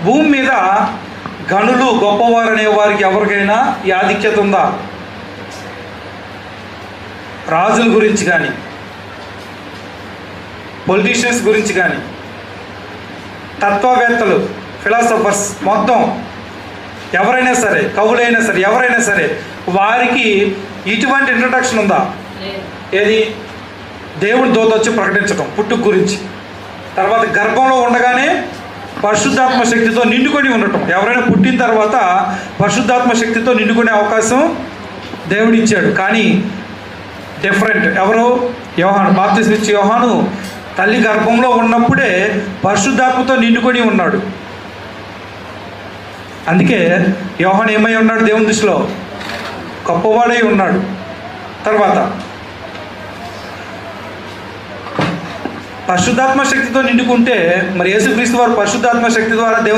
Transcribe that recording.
భూమి మీద గనులు గొప్పవారు అనే వారికి ఎవరికైనా ఈ ఆధిక్యత ఉందా? రాజుల గురించి కానీ, పొలిటీషియన్స్ గురించి కానీ, తత్వవేత్తలు, ఫిలాసఫర్స్, మొత్తం ఎవరైనా సరే, కవులైనా సరే, ఎవరైనా సరే, వారికి ఇటువంటి ఇంట్రడక్షన్ ఉందా? ఏది? దేవుని దూత వచ్చి ప్రకటించడం పుట్టుక గురించి, తర్వాత గర్భంలో ఉండగానే పరిశుద్ధాత్మ శక్తితో నిండుకొని ఉండటం. ఎవరైనా పుట్టిన తర్వాత పరిశుద్ధాత్మ శక్తితో నిండుకునే అవకాశం దేవుడు ఇచ్చాడు. కానీ డిఫరెంట్. ఎవరు? యోహాను, బాప్తిస్మం ఇచ్చే యోహాను తల్లి గర్భంలో ఉన్నప్పుడే పరిశుద్ధాత్మతో నిండుకొని ఉన్నాడు. అందుకే యోహాను ఏమై ఉన్నాడు? దేవుని దృష్టిలో గొప్పవాడై ఉన్నాడు. తర్వాత పరిశుద్ధాత్మ శక్తితో నిండుకుంటే మరి యేసుక్రీస్తు వారు పరిశుద్ధాత్మ శక్తి ద్వారా దేవుని